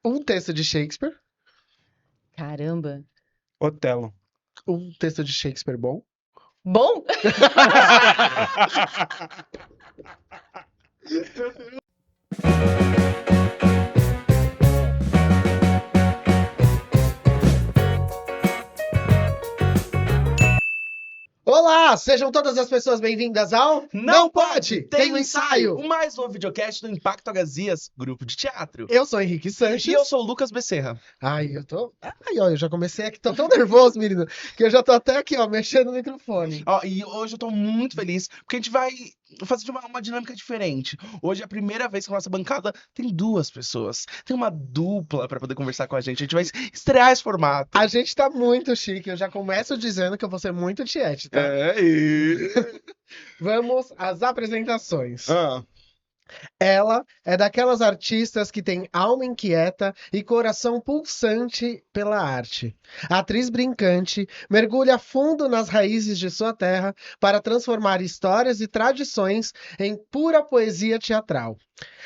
Um texto de Shakespeare. Caramba. Otelo. Um texto de Shakespeare bom. Bom? Olá, sejam todas as pessoas bem-vindas ao Não Pode! Tem um ensaio! O mais novo videocast do Impacto Agazias, grupo de teatro. Eu sou Henrique Sanches. E eu sou o Lucas Becerra. Ai, eu já comecei aqui, tô tão nervoso, menino, que eu já tô até aqui, ó, mexendo no microfone. Ó, e hoje eu tô muito feliz, porque a gente vai fazer de uma dinâmica diferente. Hoje é a primeira vez que a nossa bancada tem duas pessoas. Tem uma dupla pra poder conversar com a gente. A gente vai estrear esse formato. A gente tá muito chique, eu já começo dizendo que eu vou ser muito tiete, tá? Vamos às apresentações. Ela é daquelas artistas que tem alma inquieta e coração pulsante pela arte. Atriz brincante, mergulha fundo nas raízes de sua terra para transformar histórias e tradições em pura poesia teatral.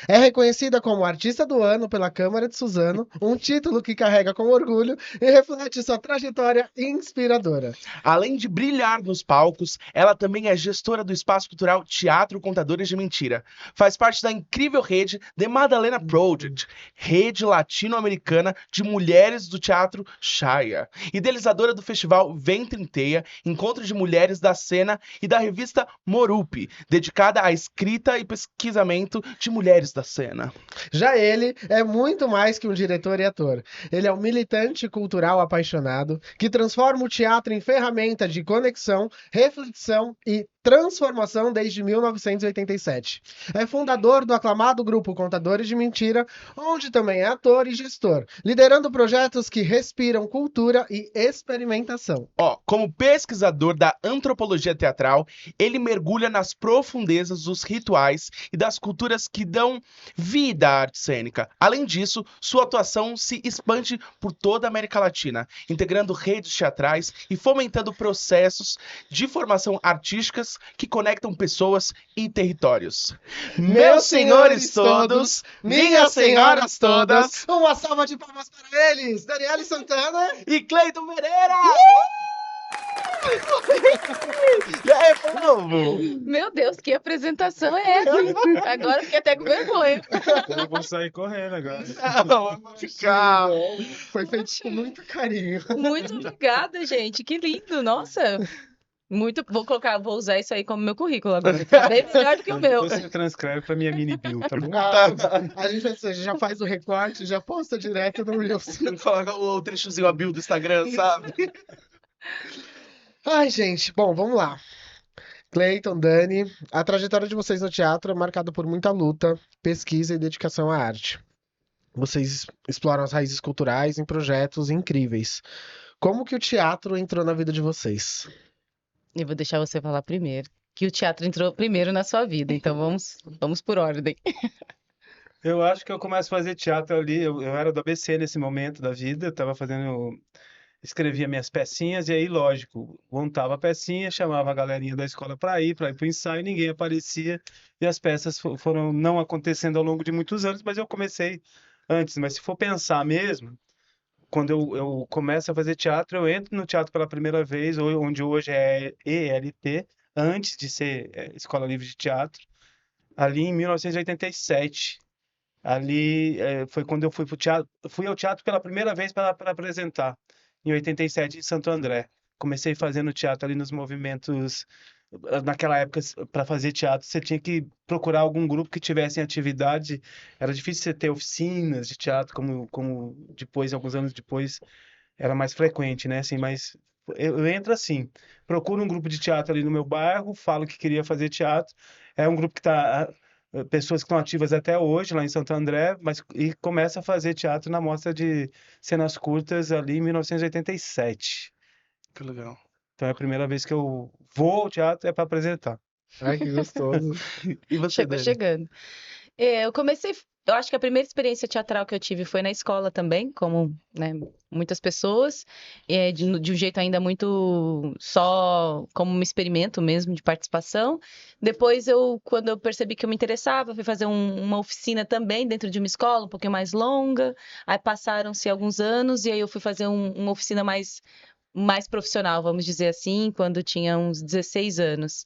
É reconhecida como Artista do Ano pela Câmara de Suzano, um título que carrega com orgulho e reflete sua trajetória inspiradora. Além de brilhar nos palcos, ela também é gestora do espaço cultural Teatro Contadores de Mentira. Faz parte da incrível rede The Madalena Project, rede latino-americana de mulheres do teatro Shaya. Idealizadora do festival Ventre em Teia, encontro de mulheres da cena e da revista Morupi, dedicada à escrita e pesquisamento de mulheres da cena. Já ele é muito mais que um diretor e ator. Ele é um militante cultural apaixonado que transforma o teatro em ferramenta de conexão, reflexão e transformação desde 1987. É fundador do aclamado grupo Contadores de Mentira, onde também é ator e gestor, liderando projetos que respiram cultura e experimentação. Ó, como pesquisador da antropologia teatral, ele mergulha nas profundezas dos rituais e das culturas que dão vida à arte cênica. Além disso, sua atuação se expande por toda a América Latina, integrando redes teatrais e fomentando processos de formação artísticas que conectam pessoas e territórios. Meus senhores todos, minhas senhoras todas, uma salva de palmas para eles! Daniele Santana e Cleiton Pereira! E aí, povo? Meu Deus, que apresentação é essa? Agora fiquei até com vergonha. Eu vou sair correndo agora. Não, vou ficar. Foi feito com muito carinho. Muito obrigada, gente. Que lindo, nossa. Muito, vou usar isso aí como meu currículo agora. Tá bem melhor do que o meu. Depois você transcreve pra minha mini bill, tá bom? A gente já faz o recorte, já posta direto no Reels. Coloca o trechozinho a bio do Instagram, sabe? Ai, gente, bom, vamos lá. Cleiton, Dani, a trajetória de vocês no teatro é marcada por muita luta, pesquisa e dedicação à arte. Vocês exploram as raízes culturais em projetos incríveis. Como que o teatro entrou na vida de vocês? Eu vou deixar você falar primeiro. Que o teatro entrou primeiro na sua vida, então vamos por ordem. Eu acho que eu começo a fazer teatro ali. Eu era do ABC nesse momento da vida, eu tava fazendo. Escrevia minhas pecinhas, e aí, lógico, montava a pecinha, chamava a galerinha da escola para ir para o ensaio, ninguém aparecia, e as peças foram não acontecendo ao longo de muitos anos, mas eu comecei antes. Mas se for pensar mesmo, quando eu começo a fazer teatro, eu entro no teatro pela primeira vez, onde hoje é ELT, antes de ser Escola Livre de Teatro, ali em 1987. Ali foi quando eu fui fui ao teatro pela primeira vez para apresentar, em 87, em Santo André. Comecei fazendo teatro ali nos movimentos. Naquela época, para fazer teatro, você tinha que procurar algum grupo que tivesse em atividade. Era difícil você ter oficinas de teatro, como depois, alguns anos depois, era mais frequente, né? Assim, mas eu entro assim, procuro um grupo de teatro ali no meu bairro, falo que queria fazer teatro. É um grupo que está pessoas que estão ativas até hoje lá em Santo André, e começa a fazer teatro na Mostra de Cenas Curtas ali em 1987. Que legal. Então é a primeira vez que eu vou ao teatro para apresentar. Ai, que gostoso. E você, Chegou Dani? chegando. Eu comecei Eu acho que a primeira experiência teatral que eu tive foi na escola também, como, né, muitas pessoas, de um jeito ainda muito só como um experimento mesmo de participação. Depois, quando eu percebi que eu me interessava, fui fazer uma oficina também dentro de uma escola, um pouquinho mais longa. Aí passaram-se alguns anos e aí eu fui fazer uma oficina mais profissional, vamos dizer assim, quando eu tinha uns 16 anos.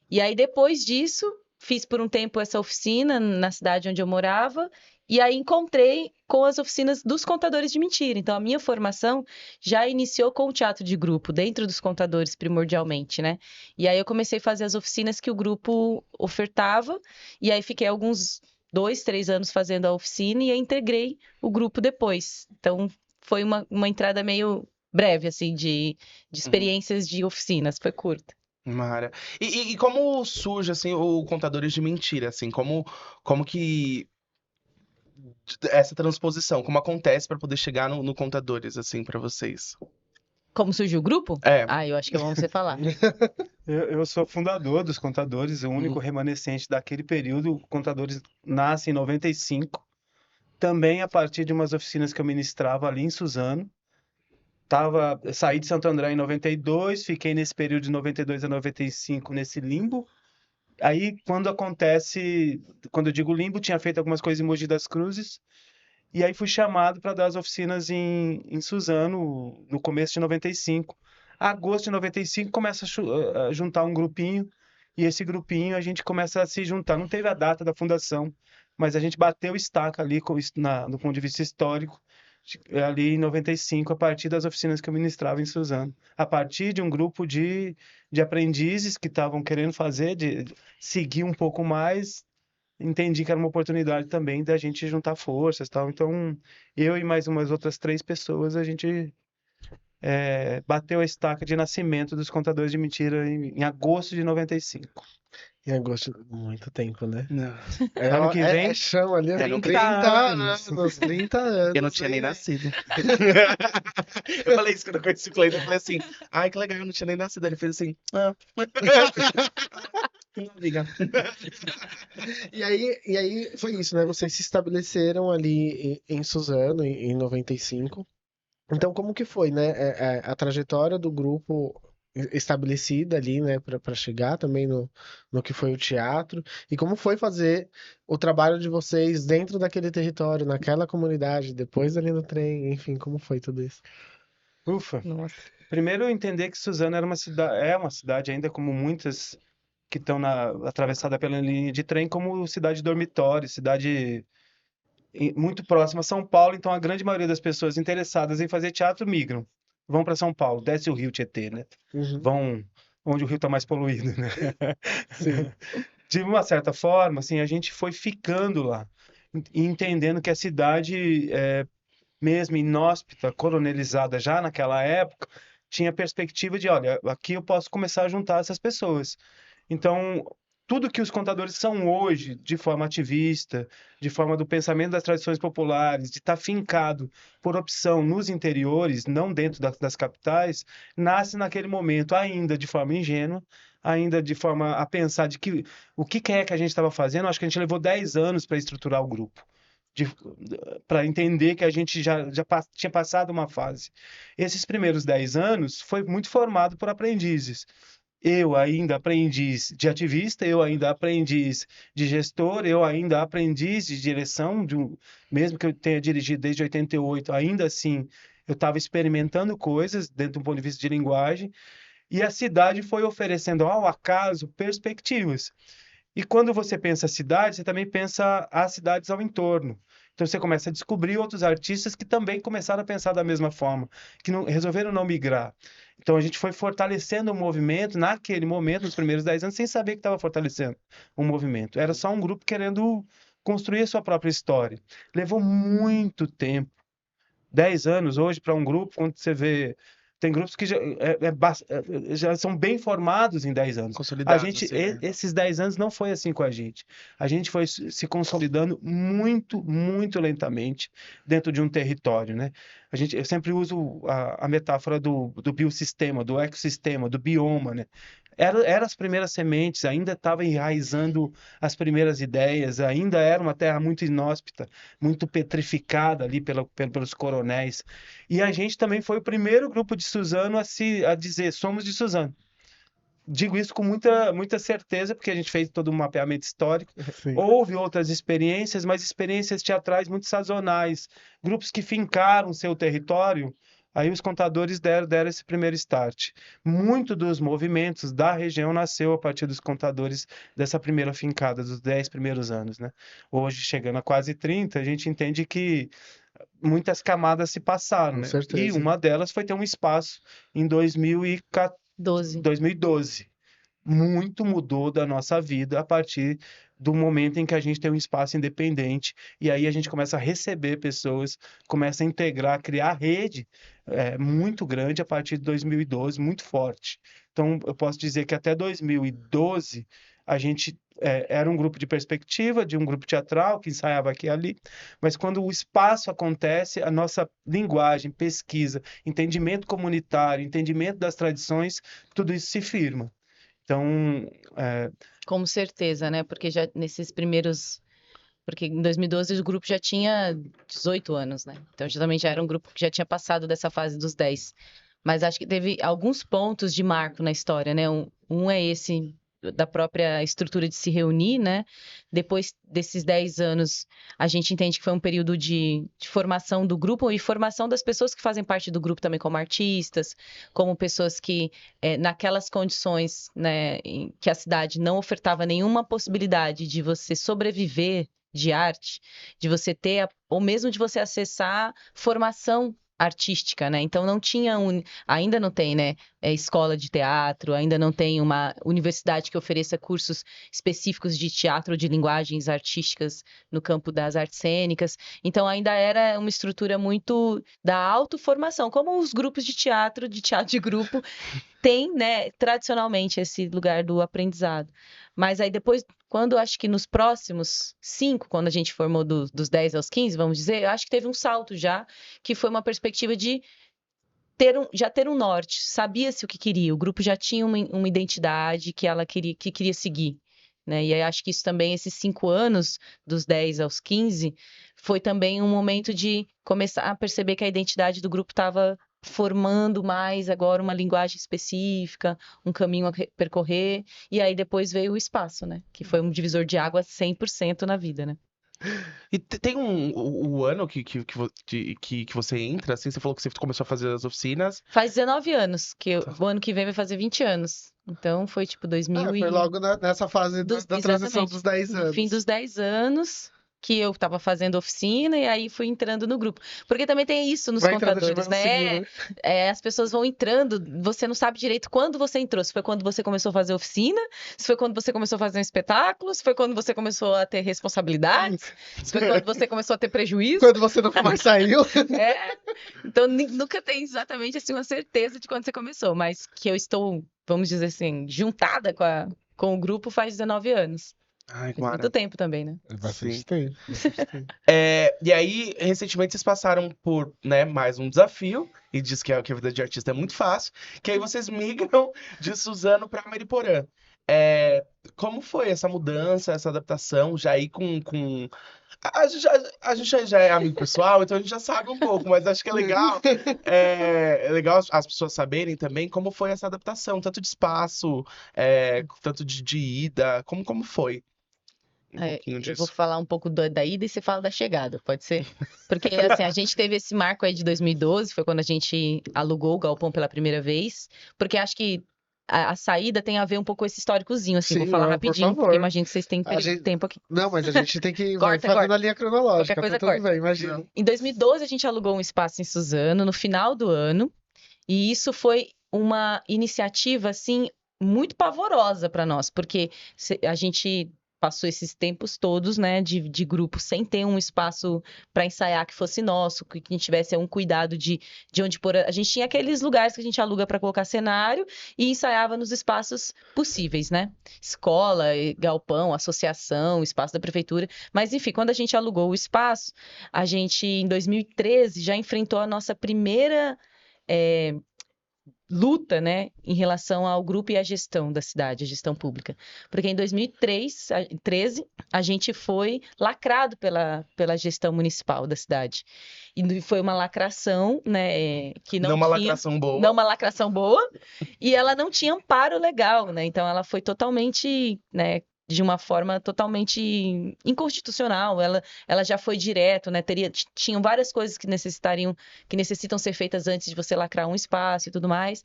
E aí, depois disso, fiz por um tempo essa oficina na cidade onde eu morava, e aí encontrei com as oficinas dos contadores de mentira. Então, a minha formação já iniciou com o teatro de grupo, dentro dos contadores, primordialmente, né? E aí eu comecei a fazer as oficinas que o grupo ofertava, e aí fiquei alguns 2, 3 anos fazendo a oficina, e aí integrei o grupo depois. Então, foi uma entrada meio breve, assim, de experiências de oficinas, foi curta. Mara. E como surge, assim, o Contadores de Mentira, assim, como que essa transposição, como acontece para poder chegar no Contadores, assim, para vocês? Como surgiu o grupo? É. Ah, eu acho que é bom você falar. Eu sou fundador dos Contadores, o único Uhum. remanescente daquele período. O Contadores nasce em 95, também a partir de umas oficinas que eu ministrava ali em Suzano. Saí de Santo André em 92, fiquei nesse período de 92 a 95 nesse limbo. Aí, quando eu digo limbo, tinha feito algumas coisas em Mogi das Cruzes, e aí fui chamado para dar as oficinas em Suzano no começo de 95. Agosto de 95 começa a juntar um grupinho, e esse grupinho a gente começa a se juntar. Não teve a data da fundação, mas a gente bateu estaca ali do ponto de vista histórico, ali em 95, a partir das oficinas que eu ministrava em Suzano. A partir de um grupo de aprendizes que estavam querendo de seguir um pouco mais, entendi que era uma oportunidade também da gente juntar forças e tal. Então, eu e mais umas outras 3 pessoas, a gente bateu a estaca de nascimento dos Contadores de Mentira em agosto de 95. Em agosto, muito tempo, né? Não. Ano que vem, É chão ali, É, não 30 anos. anos, 30 anos. Eu não tinha nem hein? nascido. Eu falei isso quando eu conheci o Cleiton. Eu falei assim, ai, que legal, eu não tinha nem nascido. Ele fez assim, ah. Não liga. E aí foi isso, né? Vocês se estabeleceram ali em Suzano, em 95. Então, como que foi, né? A trajetória do grupo estabelecida ali, né, para chegar também no que foi o teatro, e como foi fazer o trabalho de vocês dentro daquele território, naquela comunidade, depois ali no trem, enfim, como foi tudo isso? Ufa. Nossa. Primeiro, eu entender que Suzano é uma cidade ainda como muitas que estão atravessada pela linha de trem, como cidade dormitório, cidade muito próxima a São Paulo. Então, a grande maioria das pessoas interessadas em fazer teatro migram, vão para São Paulo, desce o Rio Tietê, né? Uhum, Vão onde o rio está mais poluído, né? sim. De uma certa forma, assim, a gente foi ficando lá e entendendo que a cidade, mesmo inóspita, coronelizada já naquela época, tinha perspectiva de, olha, aqui eu posso começar a juntar essas pessoas. Então, tudo que os contadores são hoje, de forma ativista, de forma do pensamento das tradições populares, de estar fincado por opção nos interiores, não dentro das capitais, nasce naquele momento ainda de forma ingênua, ainda de forma a pensar de que o que é que a gente estava fazendo. Acho que a gente levou 10 anos para estruturar o grupo, para entender que a gente já tinha passado uma fase. Esses primeiros 10 anos foi muito formado por aprendizes. Eu ainda aprendiz de ativista, eu ainda aprendiz de gestor, eu ainda aprendiz de direção, mesmo que eu tenha dirigido desde 88, ainda assim eu estava experimentando coisas dentro do ponto de vista de linguagem, e a cidade foi oferecendo ao acaso perspectivas. E quando você pensa cidade, você também pensa as cidades ao entorno. Então você começa a descobrir outros artistas que também começaram a pensar da mesma forma, que resolveram não migrar. Então a gente foi fortalecendo o movimento naquele momento, nos primeiros 10 anos, sem saber que estava fortalecendo o movimento. Era só um grupo querendo construir a sua própria história. Levou muito tempo. 10 anos hoje para um grupo, quando você vê Tem grupos que já são bem formados em 10 anos. Consolidados, assim, né? Esses 10 anos não foi assim com a gente. A gente foi se consolidando muito, muito lentamente dentro de um território, né? Eu sempre uso a metáfora do biossistema, do ecossistema, do bioma, né? Eram as primeiras sementes, ainda estava enraizando as primeiras ideias, ainda era uma terra muito inóspita, muito petrificada ali pelos coronéis. E a gente também foi o primeiro grupo de Suzano a dizer, somos de Suzano. Digo isso com muita certeza, porque a gente fez todo um mapeamento histórico. Sim. Houve outras experiências, mas experiências teatrais muito sazonais. Grupos que fincaram seu território, aí os contadores deram esse primeiro start. Muito dos movimentos da região nasceu a partir dos contadores dessa primeira fincada, dos 10 primeiros anos, né? Hoje, chegando a quase 30, a gente entende que muitas camadas se passaram, Com né? certeza. E uma delas foi ter um espaço em 2012. Muito mudou da nossa vida a partir do momento em que a gente tem um espaço independente e aí a gente começa a receber pessoas, começa a integrar, criar rede muito grande a partir de 2012, muito forte. Então, eu posso dizer que até 2012 a gente era um grupo de perspectiva, de um grupo teatral que ensaiava aqui e ali, mas quando o espaço acontece, a nossa linguagem, pesquisa, entendimento comunitário, entendimento das tradições, tudo isso se firma. Então, Com certeza, né? Porque já nesses primeiros. Porque em 2012 o grupo já tinha 18 anos, né? Então, também já era um grupo que já tinha passado dessa fase dos 10. Mas acho que teve alguns pontos de marco na história, né? Um é esse da própria estrutura de se reunir, né? Depois desses 10 anos, a gente entende que foi um período de formação do grupo e formação das pessoas que fazem parte do grupo também como artistas, como pessoas que, naquelas condições, né, em que a cidade não ofertava nenhuma possibilidade de você sobreviver de arte, de você ter, ou mesmo de você acessar formação artística, né? Então não tinha ainda não tem, né, escola de teatro, ainda não tem uma universidade que ofereça cursos específicos de teatro, de linguagens artísticas no campo das artes cênicas. Então ainda era uma estrutura muito da autoformação, como os grupos de teatro de grupo tem, né, tradicionalmente esse lugar do aprendizado. Mas aí depois, quando acho que nos próximos 5, quando a gente formou dos 10 aos 15, vamos dizer, eu acho que teve um salto já, que foi uma perspectiva de já ter um norte, sabia-se o que queria, o grupo já tinha uma identidade que queria seguir. Né? E aí acho que isso também, esses 5 anos, dos 10 aos 15, foi também um momento de começar a perceber que a identidade do grupo estava formando mais agora uma linguagem específica, um caminho a percorrer, e aí depois veio o espaço, né? Que foi um divisor de água 100% na vida, né? E tem o ano que você entra, assim, você falou que você começou a fazer as oficinas. Faz 19 anos, o ano que vem vai fazer 20 anos. Então foi tipo 2000 foi logo nessa fase da transição dos 10 anos. No fim dos 10 anos que eu tava fazendo oficina e aí fui entrando no grupo. Porque também tem isso nos contadores, né? As pessoas vão entrando, você não sabe direito quando você entrou. Se foi quando você começou a fazer oficina, se foi quando você começou a fazer um espetáculo, se foi quando você começou a ter responsabilidades, se foi quando você começou a ter prejuízo. Quando você nunca mais saiu. Então nunca tem exatamente assim uma certeza de quando você começou, mas que eu estou, vamos dizer assim, juntada com o grupo faz 19 anos. Ai, muito tempo também, né? Bastante tempo. E aí, recentemente, vocês passaram por, né, mais um desafio, e diz que a vida de artista é muito fácil, que aí vocês migram de Suzano para Mariporã. Como foi essa mudança, essa adaptação, já aí com... A gente já é amigo pessoal, então a gente já sabe um pouco, mas acho que é legal, as pessoas saberem também como foi essa adaptação, tanto de espaço, tanto de ida, como foi. Eu vou falar um pouco da ida e você fala da chegada, pode ser? Porque assim, a gente teve esse marco aí de 2012, foi quando a gente alugou o galpão pela primeira vez, porque acho que a saída tem a ver um pouco com esse históricozinho, assim, vou falar rapidinho, porque imagino que vocês têm tempo aqui. Não, mas a gente tem que vai fazendo a linha cronológica, qualquer coisa tá tudo bem, imagina. Em 2012 a gente alugou um espaço em Suzano, no final do ano, e isso foi uma iniciativa, assim, muito pavorosa para nós, porque a gente passou esses tempos todos, né, de grupo, sem ter um espaço para ensaiar que fosse nosso, que a gente tivesse um cuidado de onde pôr. A gente tinha aqueles lugares que a gente aluga para colocar cenário e ensaiava nos espaços possíveis, né? Escola, galpão, associação, espaço da prefeitura. Mas, enfim, quando a gente alugou o espaço, a gente, em 2013, já enfrentou a nossa primeira luta, né, em relação ao grupo e à gestão da cidade, a gestão pública. Porque em 2013, a gente foi lacrado pela gestão municipal da cidade. E foi uma lacração, né, que não uma tinha... lacração boa. Não uma lacração boa, e ela não tinha amparo legal, né? Então ela foi totalmente, né, de uma forma totalmente inconstitucional. Ela já foi direto, né? Tinham várias coisas que necessitam ser feitas antes de você lacrar um espaço e tudo mais.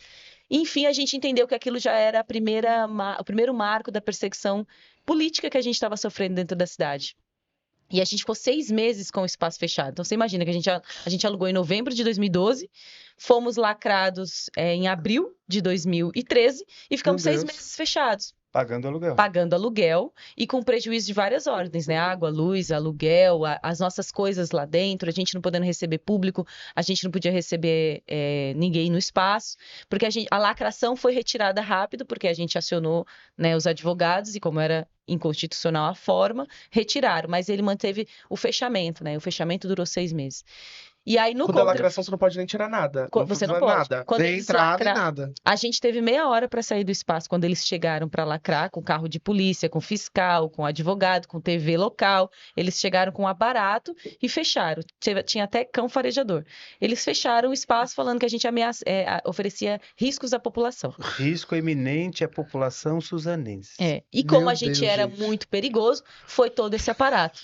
Enfim, a gente entendeu que aquilo já era o primeiro marco da perseguição política que a gente estava sofrendo dentro da cidade. E a gente ficou 6 meses com o espaço fechado. Então, você imagina que a gente alugou em novembro de 2012, fomos lacrados em abril de 2013 e ficamos 6 meses fechados. Pagando aluguel. Pagando aluguel e com prejuízo de várias ordens, né? Água, luz, aluguel, as nossas coisas lá dentro, a gente não podendo receber público, a gente não podia receber ninguém no espaço, porque a lacração foi retirada rápido, porque a gente acionou, né, os advogados e como era inconstitucional a forma, retiraram, mas ele manteve o fechamento, né? O fechamento durou 6 meses. E aí, Quando a lacração, você não pode nem tirar nada. Você não pode. Nada. Quando Nem entrada e nada. A gente teve meia hora para sair do espaço quando eles chegaram para lacrar, com carro de polícia, com fiscal, com advogado, com TV local. Eles chegaram com aparato e fecharam. Tinha até cão farejador. Eles fecharam o espaço falando que a gente oferecia riscos à população. Risco eminente à população suzanense. E como a gente era muito perigoso, foi todo esse aparato.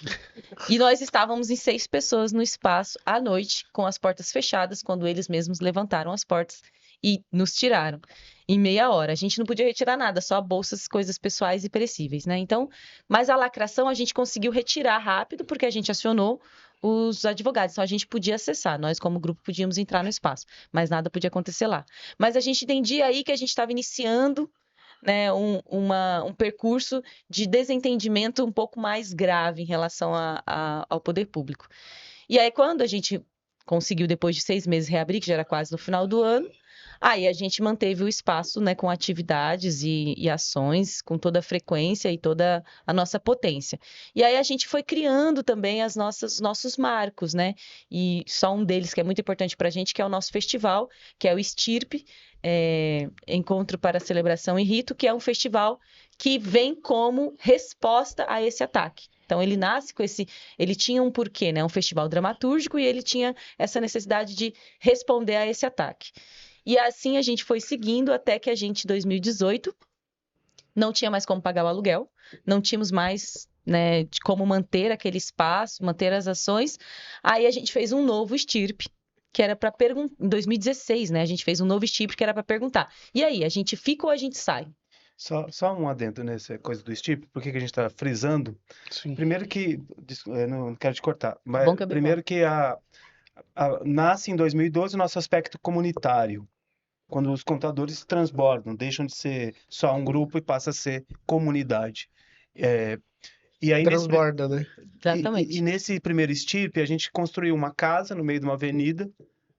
E nós estávamos em 6 pessoas no espaço à noite, com as portas fechadas, quando eles mesmos levantaram as portas e nos tiraram em meia hora. A gente não podia retirar nada, só bolsas, coisas pessoais e perecíveis, né? Então, mas a lacração a gente conseguiu retirar rápido, porque a gente acionou os advogados, então a gente podia acessar, nós como grupo podíamos entrar no espaço, mas nada podia acontecer lá. Mas a gente entendia aí que a gente estava iniciando, né, um percurso de desentendimento um pouco mais grave em relação ao poder público. E aí, quando a gente conseguiu, depois de 6 meses, reabrir, que já era quase no final do ano, aí a gente manteve o espaço, né, com atividades e ações, com toda a frequência e toda a nossa potência. E aí a gente foi criando também os nossos marcos, né? E só um deles que é muito importante para a gente, que é o nosso festival, que é o Estirpe, Encontro para Celebração e Rito, que é um festival que vem como resposta a esse ataque. Então, ele nasce com ele tinha um porquê, né? Um festival dramatúrgico e ele tinha essa necessidade de responder a esse ataque. E assim a gente foi seguindo até que a gente, em 2018, não tinha mais como pagar o aluguel, não tínhamos mais, né, de como manter aquele espaço, manter as ações. Aí a gente fez um novo Estirpe, que era para perguntar, em 2016, né? A gente fez um novo Estirpe que era para perguntar: e aí, a gente fica ou a gente sai? Só um adendo nessa coisa do Estirpe, por que a gente está frisando? Sim. Primeiro que, não quero te cortar, mas Bom que primeiro que nasce em 2012 o nosso aspecto comunitário, quando os contadores transbordam, deixam de ser só um grupo e passa a ser comunidade. E aí Transborda, né? Exatamente. E nesse primeiro Estirpe, a gente construiu uma casa no meio de uma avenida.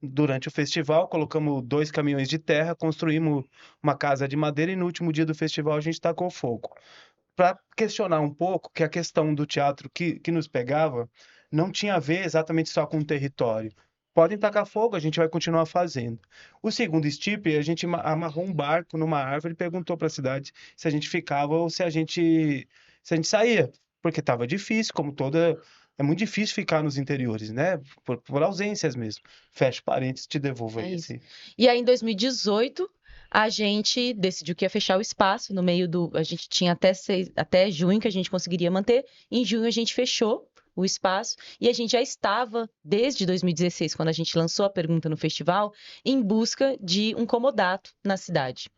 Durante o festival, colocamos 2 caminhões de terra, construímos uma casa de madeira e no último dia do festival a gente tacou fogo. Para questionar um pouco que a questão do teatro que nos pegava não tinha a ver exatamente só com o território. Podem tacar fogo, a gente vai continuar fazendo. O segundo Estirpe, a gente amarrou um barco numa árvore e perguntou para a cidade se a gente ficava ou se a gente saía, porque estava difícil, é muito difícil ficar nos interiores, né? Por ausências mesmo. Fecha parênteses, te devolvo aí. E aí, em 2018, a gente decidiu que ia fechar o espaço no meio do... A gente tinha até junho que a gente conseguiria manter. Em junho, a gente fechou o espaço e a gente já estava, desde 2016, quando a gente lançou a pergunta no festival, em busca de um comodato na cidade.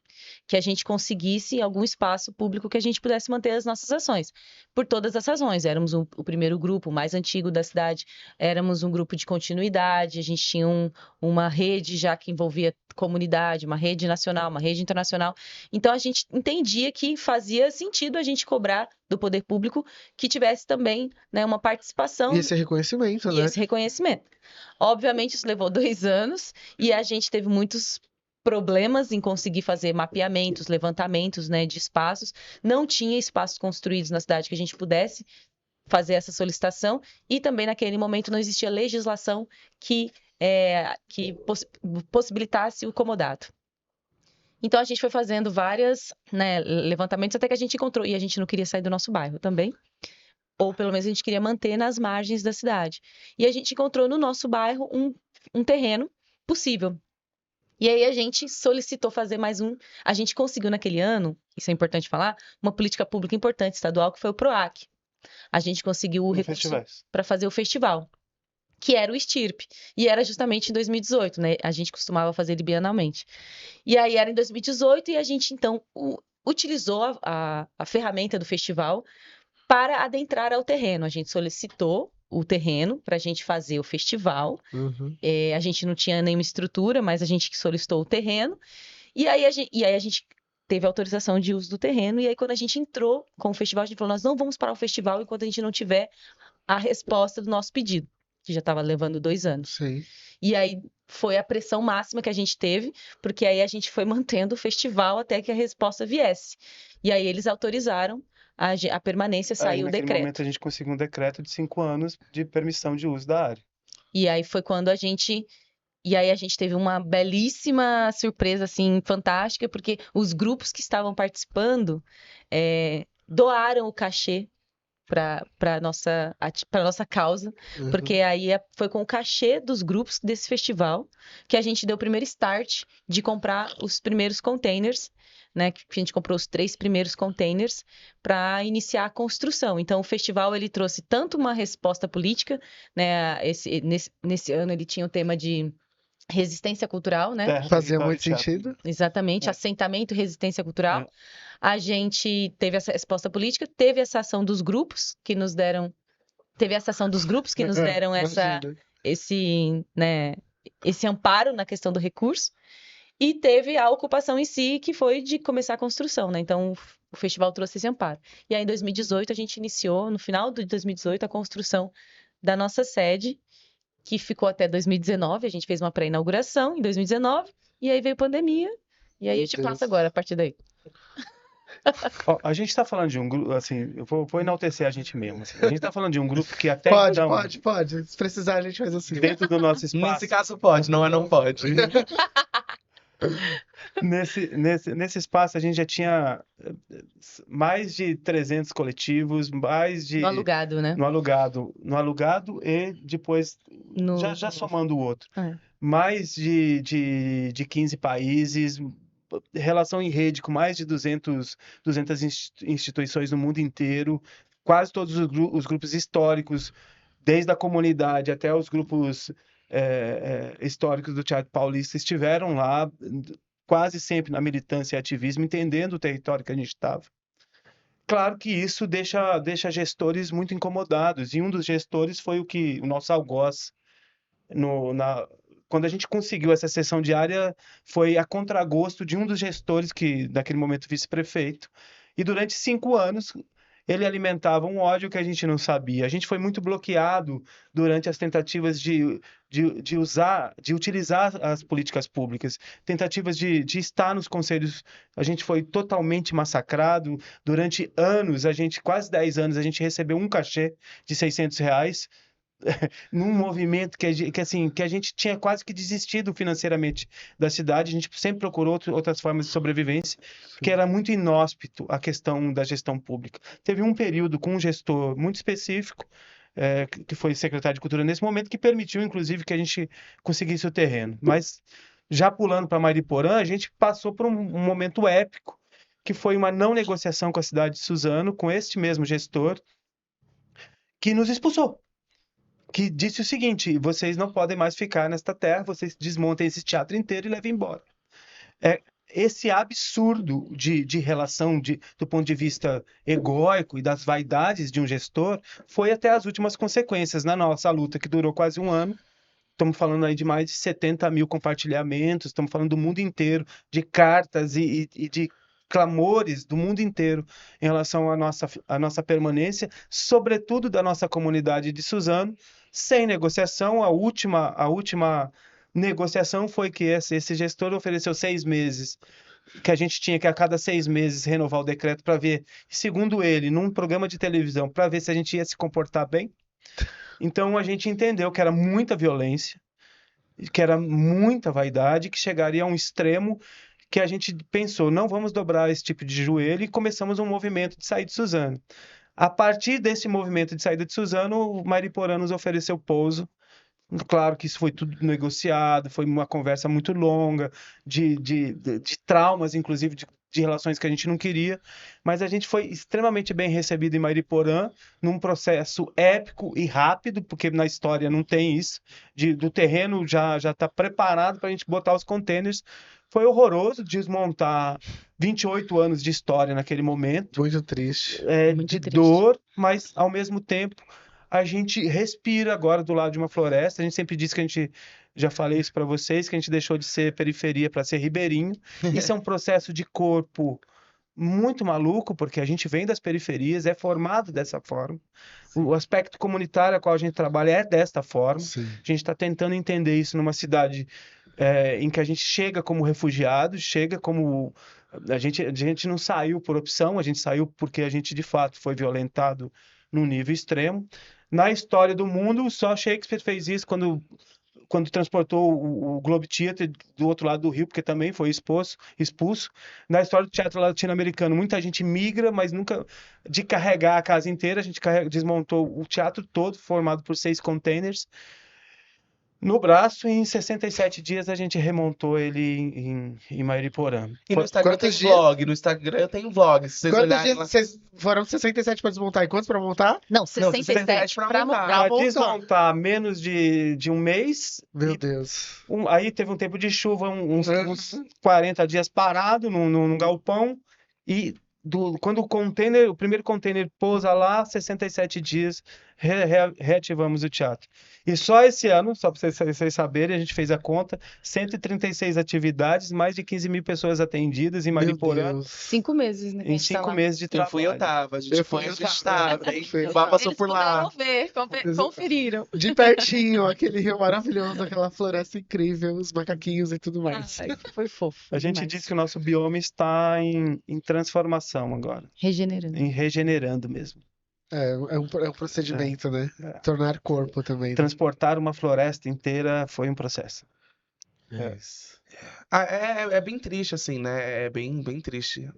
que a gente conseguisse algum espaço público que a gente pudesse manter as nossas ações. Por todas as razões. Éramos o primeiro grupo mais antigo da cidade, éramos um grupo de continuidade, a gente tinha uma rede já que envolvia comunidade, uma rede nacional, uma rede internacional. Então, a gente entendia que fazia sentido a gente cobrar do poder público que tivesse também, né, uma participação. E esse reconhecimento, né? Esse reconhecimento. Obviamente, isso levou 2 anos e a gente teve muitos problemas em conseguir fazer mapeamentos, levantamentos, né, de espaços. Não tinha espaços construídos na cidade que a gente pudesse fazer essa solicitação e também naquele momento não existia legislação que possibilitasse o comodato. Então a gente foi fazendo vários, né, levantamentos até que a gente encontrou, e a gente não queria sair do nosso bairro também, ou pelo menos a gente queria manter nas margens da cidade. E a gente encontrou no nosso bairro um terreno possível. E aí a gente solicitou fazer mais um. A gente conseguiu naquele ano, isso é importante falar, uma política pública importante estadual que foi o PROAC. A gente conseguiu o recurso para fazer o festival, que era o Estirpe. E era justamente em 2018, né? A gente costumava fazer ele bienalmente. E aí era em 2018 e a gente, então, utilizou a ferramenta do festival para adentrar ao terreno. A gente solicitou o terreno para a gente fazer o festival. A gente não tinha nenhuma estrutura, mas a gente solicitou o terreno. E aí a gente teve autorização de uso do terreno. E aí, quando a gente entrou com o festival, a gente falou, nós não vamos parar o festival enquanto a gente não tiver a resposta do nosso pedido, que já estava levando 2 anos. Sim. E aí foi a pressão máxima que a gente teve, porque aí a gente foi mantendo o festival até que a resposta viesse. E aí eles autorizaram a permanência, saiu o decreto. Naquele momento a gente conseguiu um decreto de 5 anos de permissão de uso da área. E aí foi quando a gente teve uma belíssima surpresa, assim, fantástica, porque os grupos que estavam participando doaram o cachê para nossa causa, porque aí foi com o cachê dos grupos desse festival que a gente deu o primeiro start de comprar os primeiros containers, né? Que a gente comprou os 3 primeiros containers para iniciar a construção. Então, o festival ele trouxe tanto uma resposta política, né? Nesse ano ele tinha o tema de resistência cultural, né? Fazia muito sentido. Exatamente, assentamento e resistência cultural. A gente teve essa resposta política, teve essa ação dos grupos que nos deram, esse amparo na questão do recurso, e teve a ocupação em si, que foi de começar a construção, né? Então, o festival trouxe esse amparo. E aí, em 2018, a gente iniciou, no final de 2018, a construção da nossa sede, que ficou até 2019, a gente fez uma pré-inauguração em 2019, e aí veio a pandemia, e aí eu te passo agora, a partir daí. A gente está falando de um grupo, assim, eu vou enaltecer a gente mesmo. Assim. A gente está falando de um grupo que até então... Pode. Se precisar, a gente faz assim. Dentro do nosso espaço. Nesse caso pode, não pode. Nesse espaço a gente já tinha mais de 300 coletivos, mais de... No alugado, né? No alugado e depois, já somando o outro. Mais de 15 países, relação em rede com mais de 200 instituições no mundo inteiro, quase todos os grupos históricos, desde a comunidade até os grupos históricos do Teatro Paulista estiveram lá, quase sempre na militância e ativismo, entendendo o território que a gente estava. Claro que isso deixa gestores muito incomodados, e um dos gestores foi o nosso algoz. Quando a gente conseguiu essa sessão diária, foi a contragosto de um dos gestores, que naquele momento vice-prefeito, e durante 5 anos ele alimentava um ódio que a gente não sabia. A gente foi muito bloqueado durante as tentativas de utilizar as políticas públicas, tentativas de estar nos conselhos. A gente foi totalmente massacrado. Durante anos, quase 10 anos, a gente recebeu um cachê de R$600, num movimento que a gente tinha quase que desistido financeiramente da cidade. A gente sempre procurou outras formas de sobrevivência, que era muito inóspito a questão da gestão pública. Teve um período com um gestor muito específico, que foi secretário de Cultura nesse momento, que permitiu, inclusive, que a gente conseguisse o terreno. Mas, já pulando para Mariporã, a gente passou por um momento épico, que foi uma não negociação com a cidade de Suzano, com este mesmo gestor, que nos expulsou. Que disse o seguinte: vocês não podem mais ficar nesta terra, vocês desmontem esse teatro inteiro e levem embora. esse absurdo de relação do ponto de vista egóico e das vaidades de um gestor foi até as últimas consequências na nossa luta, que durou quase um ano. Estamos falando aí de mais de 70 mil compartilhamentos, estamos falando do mundo inteiro, de cartas e de clamores do mundo inteiro em relação à nossa permanência, sobretudo da nossa comunidade de Suzano, sem negociação. A última negociação foi que esse gestor ofereceu 6 meses, que a gente tinha que a cada 6 meses renovar o decreto para ver, segundo ele, num programa de televisão, para ver se a gente ia se comportar bem. Então a gente entendeu que era muita violência, que era muita vaidade, que chegaria a um extremo que a gente pensou, não vamos dobrar esse tipo de joelho, e começamos um movimento de sair de Suzano. A partir desse movimento de saída de Suzano, o Mariporã nos ofereceu pouso. Claro que isso foi tudo negociado, foi uma conversa muito longa, de traumas, inclusive, de relações que a gente não queria, mas a gente foi extremamente bem recebido em Mariporã, num processo épico e rápido, porque na história não tem isso, do terreno já está preparado para a gente botar os containers. Foi horroroso desmontar 28 anos de história naquele momento. Muito triste. Muito triste. Dor, mas ao mesmo tempo a gente respira agora do lado de uma floresta. A gente sempre disse que a gente, já falei isso para vocês, que a gente deixou de ser periferia para ser ribeirinho. Isso é um processo de corpo muito maluco, porque a gente vem das periferias, é formado dessa forma. O aspecto comunitário a qual a gente trabalha é desta forma. Sim. A gente está tentando entender isso numa cidade em que a gente chega como refugiado, chega como... A gente não saiu por opção, a gente saiu porque a gente, de fato, foi violentado num nível extremo. Na história do mundo, só Shakespeare fez isso quando transportou o Globe Theatre do outro lado do rio, porque também foi expulso. Na história do teatro latino-americano, muita gente migra, mas nunca de carregar a casa inteira. A gente desmontou o teatro todo, formado por 6 containers. No braço, e em 67 dias a gente remontou ele em Mariporã. E no Instagram tem vlog, no Instagram tem vlog. Se vocês Quantos olharem dias lá... vocês foram 67 para desmontar e quantos para montar? Não, 67 para montar. Para desmontar menos de um mês. Meu Deus. Aí teve um tempo de chuva, uns 40 dias parado num galpão. E quando o primeiro container pousa lá, 67 dias, reativamos o teatro. E só esse ano, só para vocês saberem, a gente fez a conta, 136 atividades, mais de 15 mil pessoas atendidas em Mariporã. 5 meses, né? Em 5 meses de trabalho. Eu tava, a gente estava. O Bar passou por lá. Eles puderam ver, conferiram. De pertinho, aquele rio maravilhoso, aquela floresta incrível, os macaquinhos e tudo mais. Ai, foi fofo. A gente demais. diz que o nosso bioma está em transformação agora. Regenerando. Em regenerando mesmo. É um procedimento, né? Tornar corpo também. Transportar uma floresta inteira foi um processo. Isso. É bem triste, assim, né? É bem triste.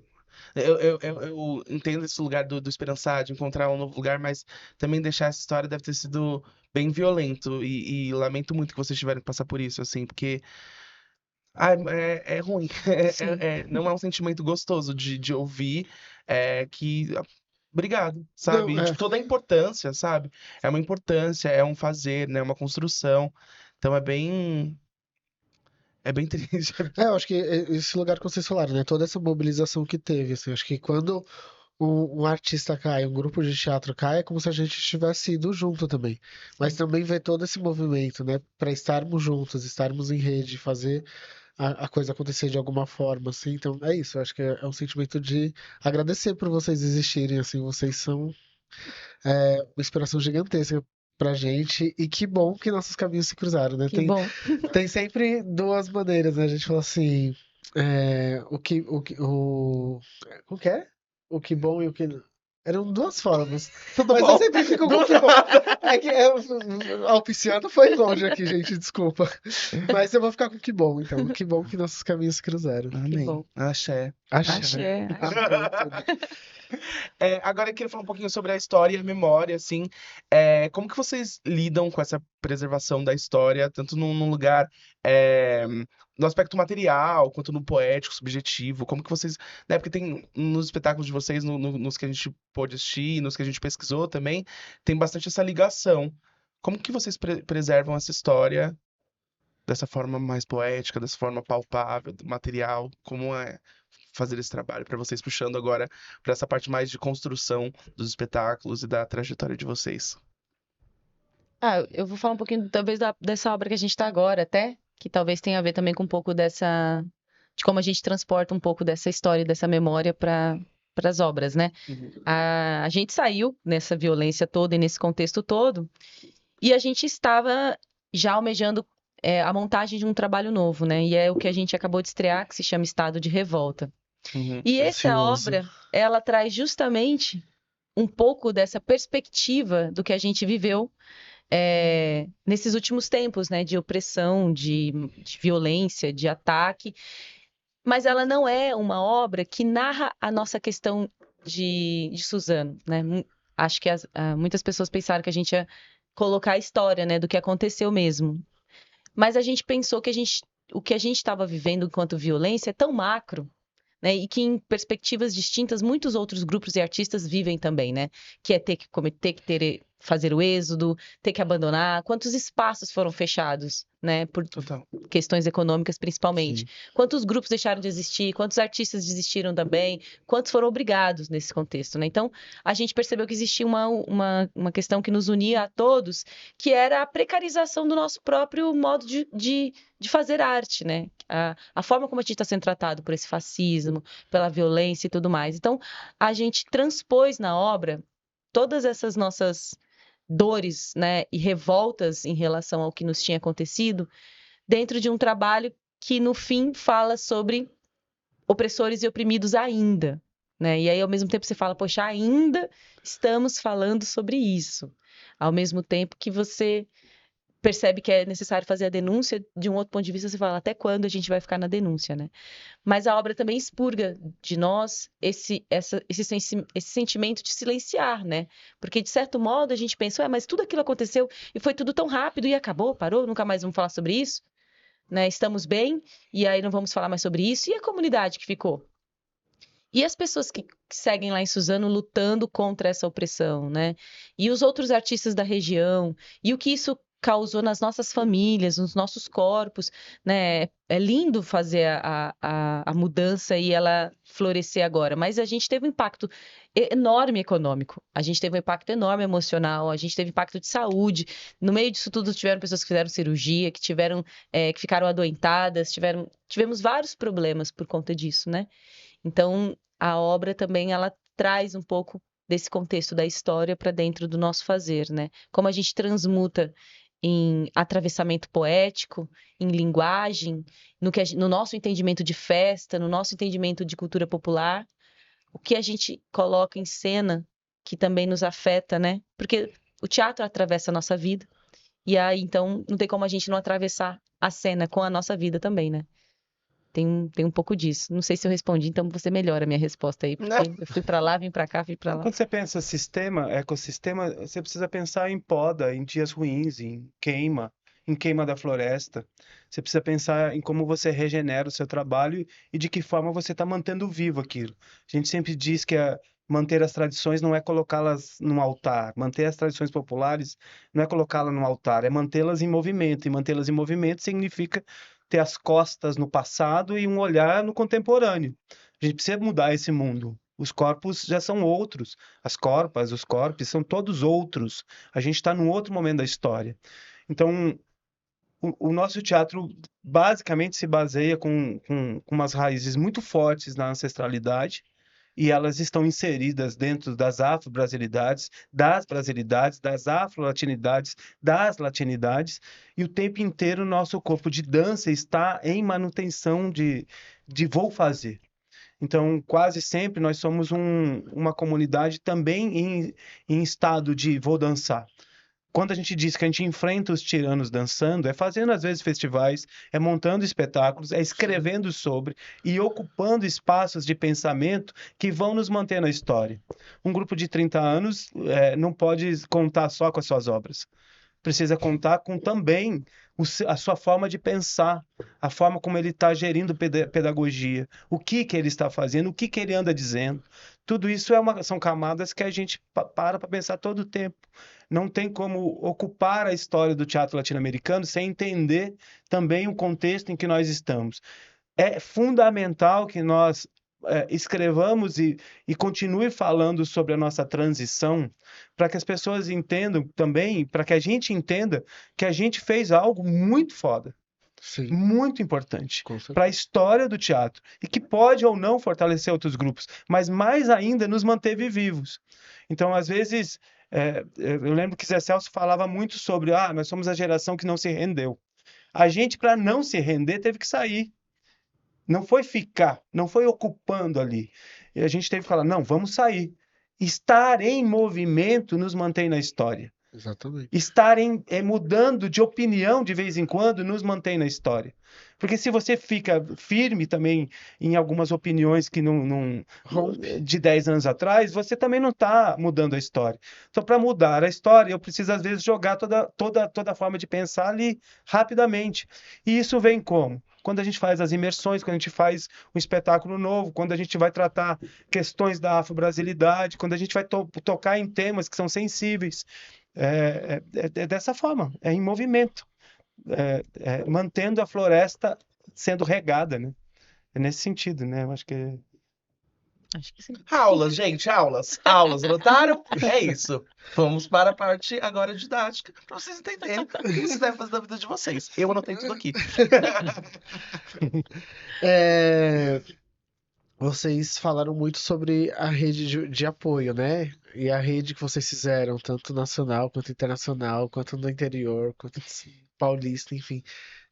Eu entendo esse lugar do esperançar, de encontrar um novo lugar, mas também deixar essa história deve ter sido bem violento. E lamento muito que vocês tiveram que passar por isso, assim, porque... é ruim. Não é um sentimento gostoso de ouvir que... Obrigado, sabe? Não, Tipo, toda a importância, sabe? É uma importância, é um fazer, né? Uma construção. Então é bem triste. Eu acho que esse lugar que vocês falaram, né? Toda essa mobilização que teve, assim, acho que quando um artista cai, um grupo de teatro cai, é como se a gente tivesse ido junto também. Mas também ver todo esse movimento, né? Para estarmos juntos, estarmos em rede, fazer a coisa acontecer de alguma forma, assim. Então, é isso. Eu acho que é um sentimento de agradecer por vocês existirem, assim. Vocês são uma inspiração gigantesca pra gente. E que bom que nossos caminhos se cruzaram, né? Que bom. Tem sempre duas maneiras, né? A gente fala assim, o que é? O que bom e o que... Eram duas formas. Tudo Mas bom? eu sempre fico com o que bom. É que Alpiciano foi longe aqui, gente, desculpa. Mas eu vou ficar com o que bom, então. Que bom que nossos caminhos se cruzaram. Amém. bom. Axé. Axé. Agora eu queria falar um pouquinho sobre a história e a memória, assim. Como que vocês lidam com essa preservação da história, tanto num lugar no aspecto material, quanto no poético, subjetivo? Como que vocês... Né, porque tem nos espetáculos de vocês, nos que a gente pôde assistir, nos que a gente pesquisou também, tem bastante essa ligação. Como que vocês preservam essa história dessa forma mais poética, dessa forma palpável, material? Como é fazer esse trabalho para vocês, puxando agora para essa parte mais de construção dos espetáculos e da trajetória de vocês? Eu vou falar um pouquinho, talvez, dessa obra que a gente está agora, até, que talvez tenha a ver também com um pouco de como a gente transporta um pouco dessa história, dessa memória para as obras, né? A gente saiu nessa violência toda e nesse contexto todo, e a gente estava já almejando a montagem de um trabalho novo, né? E é o que a gente acabou de estrear, que se chama Estado de Revolta. E essa Ansioso. obra, ela traz justamente um pouco dessa perspectiva do que a gente viveu nesses últimos tempos, né? De opressão, de violência, de ataque. Mas ela não é uma obra que narra a nossa questão de Suzano, né? Acho que muitas pessoas pensaram que a gente ia colocar a história, né, do que aconteceu mesmo. Mas a gente pensou que o que a gente estava vivendo enquanto violência é tão macro, né? E que em perspectivas distintas muitos outros grupos e artistas vivem também, né? Que é ter que fazer o êxodo, ter que abandonar. Quantos espaços foram fechados, né? Por Total. questões econômicas, principalmente. Sim. Quantos grupos deixaram de existir? Quantos artistas desistiram também? Quantos foram obrigados nesse contexto, né? Então, a gente percebeu que existia uma questão que nos unia a todos, que era a precarização do nosso próprio modo de fazer arte, né? A forma como a gente está sendo tratado por esse fascismo, pela violência e tudo mais. Então, a gente transpôs na obra todas essas nossas dores, né, e revoltas em relação ao que nos tinha acontecido, dentro de um trabalho que, no fim, fala sobre opressores e oprimidos ainda, né? E aí, ao mesmo tempo, você fala, poxa, ainda estamos falando sobre isso. Ao mesmo tempo que você percebe que é necessário fazer a denúncia, de um outro ponto de vista, você fala, até quando a gente vai ficar na denúncia, né? Mas a obra também expurga de nós esse sentimento de silenciar, né? Porque, de certo modo, a gente pensa, mas tudo aquilo aconteceu e foi tudo tão rápido e acabou, parou, nunca mais vamos falar sobre isso, né? Estamos bem e aí não vamos falar mais sobre isso. E a comunidade que ficou? E as pessoas que seguem lá em Suzano lutando contra essa opressão, né? E os outros artistas da região, e o que isso causou nas nossas famílias, nos nossos corpos, né? É lindo fazer a mudança e ela florescer agora, mas a gente teve um impacto enorme econômico, a gente teve um impacto enorme emocional, a gente teve impacto de saúde. No meio disso tudo tiveram pessoas que fizeram cirurgia, que ficaram adoentadas, tivemos vários problemas por conta disso, né? Então, a obra também ela traz um pouco desse contexto da história para dentro do nosso fazer, né? Como a gente transmuta em atravessamento poético, em linguagem, no nosso entendimento de festa, no nosso entendimento de cultura popular, o que a gente coloca em cena que também nos afeta, né? Porque o teatro atravessa a nossa vida, e aí então não tem como a gente não atravessar a cena com a nossa vida também, né? Tem um pouco disso. Não sei se eu respondi, então você melhora a minha resposta aí, porque eu fui para lá, vim para cá, fui para lá. Quando você pensa sistema, ecossistema, você precisa pensar em poda, em dias ruins, em queima da floresta. Você precisa pensar em como você regenera o seu trabalho e de que forma você está mantendo vivo aquilo. A gente sempre diz que manter as tradições não é colocá-las num altar. Manter as tradições populares não é colocá-las num altar, é mantê-las em movimento. E mantê-las em movimento significa ter as costas no passado e um olhar no contemporâneo. A gente precisa mudar esse mundo. Os corpos já são outros. As corpas, os corpos são todos outros. A gente está num outro momento da história. Então, o nosso teatro basicamente se baseia com umas raízes muito fortes na ancestralidade, e elas estão inseridas dentro das afro-brasilidades, das afro-latinidades, das latinidades, e o tempo inteiro o nosso corpo de dança está em manutenção de vou fazer. Então, quase sempre nós somos uma comunidade também em estado de vou dançar. Quando a gente diz que a gente enfrenta os tiranos dançando, é fazendo às vezes festivais, é montando espetáculos, é escrevendo sobre e ocupando espaços de pensamento que vão nos manter na história. Um grupo de 30 anos não pode contar só com as suas obras. precisa contar com também a sua forma de pensar, a forma como ele está gerindo pedagogia, o que ele está fazendo, o que ele anda dizendo. Tudo isso são camadas que a gente para pensar todo o tempo. Não tem como ocupar a história do teatro latino-americano sem entender também o contexto em que nós estamos. É fundamental que nós escrevamos e continue falando sobre a nossa transição, para que as pessoas entendam também, para que a gente entenda que a gente fez algo muito foda. Sim. Muito importante para a história do teatro e que pode ou não fortalecer outros grupos, mas mais ainda nos manteve vivos. Então, às vezes, eu lembro que Zé Celso falava muito sobre nós somos a geração que não se rendeu. A gente, para não se render, teve que sair. Não foi ficar, não foi ocupando ali. E a gente teve que falar, não, vamos sair. Estar em movimento nos mantém na história. Exatamente. Estar mudando de opinião de vez em quando nos mantém na história. Porque se você fica firme também em algumas opiniões que não de 10 anos atrás, você também não está mudando a história. Então, para mudar a história, eu preciso, às vezes, jogar toda a forma de pensar ali rapidamente. E isso vem como? Quando a gente faz as imersões, quando a gente faz um espetáculo novo, quando a gente vai tratar questões da afro-brasilidade, quando a gente vai tocar em temas que são sensíveis. É dessa forma, é em movimento, mantendo a floresta sendo regada, né? É nesse sentido, né? Eu acho que sim. Aulas, gente, aulas, anotaram? É isso. Vamos para a parte agora didática, para vocês entenderem o que vocês devem fazer da vida de vocês. Eu anotei tudo aqui. Vocês falaram muito sobre a rede de apoio, né? E a rede que vocês fizeram, tanto nacional quanto internacional, quanto no interior, quanto paulista, enfim.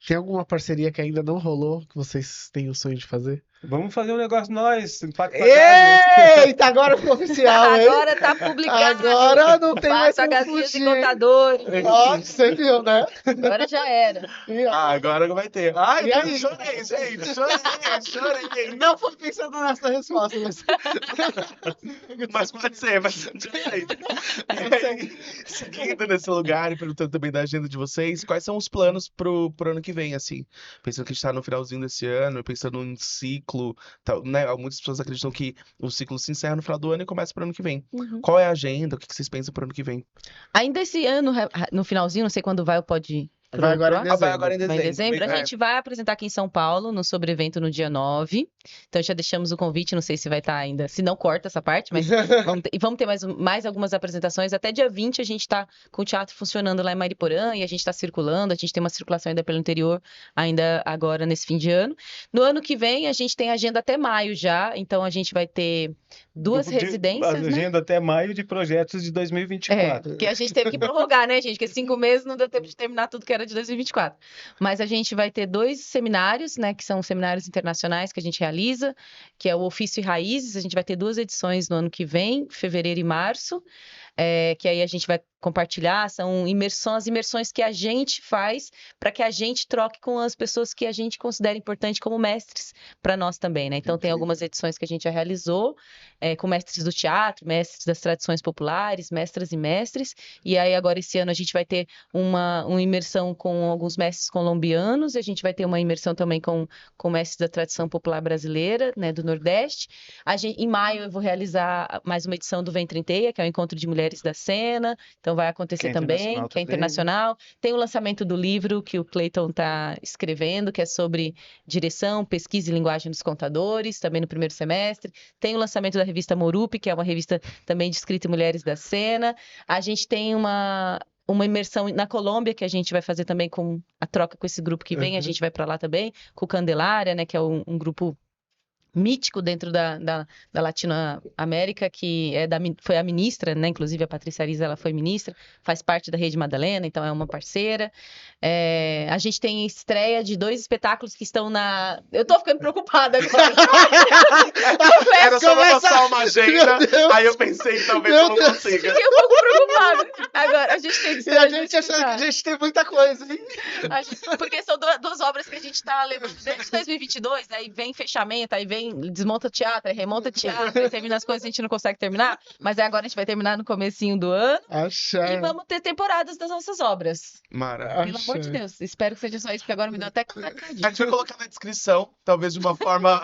Tem alguma parceria que ainda não rolou, que vocês têm o sonho de fazer? Vamos fazer um negócio nós, Eita, agora ficou oficial, hein? Agora tá publicado. Agora não tem mais como Pagazinhas fugir. e contadores. Ó, você viu, né? Agora já era. Agora vai ter. Ai, E aí? chorei, gente, chorei. Não foi pensando nessa resposta, Mas pode ser, seguindo nesse lugar e perguntando também da agenda de vocês, quais são os planos pro ano que vem, assim? Pensando que a gente tá no finalzinho desse ano, pensando em ciclo, tal, né? Muitas pessoas acreditam que o ciclo se encerra no final do ano e começa pro ano que vem. Uhum. Qual é a agenda? O que vocês pensam pro ano que vem? Ainda esse ano, no finalzinho, não sei quando vai, pode... Vai agora em dezembro. Vai agora em dezembro. Vai em dezembro. A gente vai apresentar aqui em São Paulo, no Sobre-Evento, no dia 9. Então, já deixamos o convite, não sei se vai estar ainda. Se não, corta essa parte, mas vamos ter mais algumas apresentações. Até dia 20, a gente está com o teatro funcionando lá em Mariporã e a gente está circulando. A gente tem uma circulação ainda pelo interior, ainda agora nesse fim de ano. No ano que vem, a gente tem agenda até maio já. Então, a gente vai ter 2 residências, agenda até maio de projetos de 2024. Que a gente teve que prorrogar, né, gente? Porque 5 meses não deu tempo de terminar tudo que era de 2024. Mas a gente vai ter 2 seminários, né, que são seminários internacionais que a gente realiza, que é o Ofício e Raízes. A gente vai ter 2 edições no ano que vem, fevereiro e março, que aí a gente vai compartilhar, são as imersões que a gente faz para que a gente troque com as pessoas que a gente considera importante como mestres para nós também, né? Então, tem algumas edições que a gente já realizou, com mestres do teatro, mestres das tradições populares, mestras e mestres, e aí agora esse ano a gente vai ter uma imersão com alguns mestres colombianos, e a gente vai ter uma imersão também com mestres da tradição popular brasileira, né, do Nordeste. Em maio eu vou realizar mais uma edição do Vem Trinteia, que é o Encontro de Mulheres da Cena, então vai acontecer também, que é internacional. Tem o lançamento do livro que o Cleiton está escrevendo, que é sobre direção, pesquisa e linguagem dos contadores, também no primeiro semestre. Tem o lançamento da revista Morupi, que é uma revista também de escrita e mulheres da cena. A gente tem uma imersão na Colômbia, que a gente vai fazer também com a troca com esse grupo que vem, a gente vai para lá também, com o Candelária, né, que é um grupo mítico dentro da Latinoamérica, que foi a ministra, né? Inclusive a Patrícia Ariza, ela foi ministra, faz parte da Rede Madalena, então é uma parceira. A gente tem estreia de 2 espetáculos que estão na... Eu tô ficando preocupada agora. Era só passar uma agenda, aí eu pensei que talvez eu não consiga. Fiquei um pouco preocupada. Agora, a gente tem estreia. E a gente achando que a gente tem muita coisa, hein? Porque são 2 obras que a gente tá levando desde 2022, aí vem fechamento, aí vem desmonta o teatro, aí remonta o teatro, aí termina as coisas e a gente não consegue terminar. Mas aí agora a gente vai terminar no comecinho do ano. E vamos ter temporadas das nossas obras. Maravilha. Pelo amor de Deus. Espero que seja só isso, porque agora me deu até A gente vai colocar na descrição, talvez de uma forma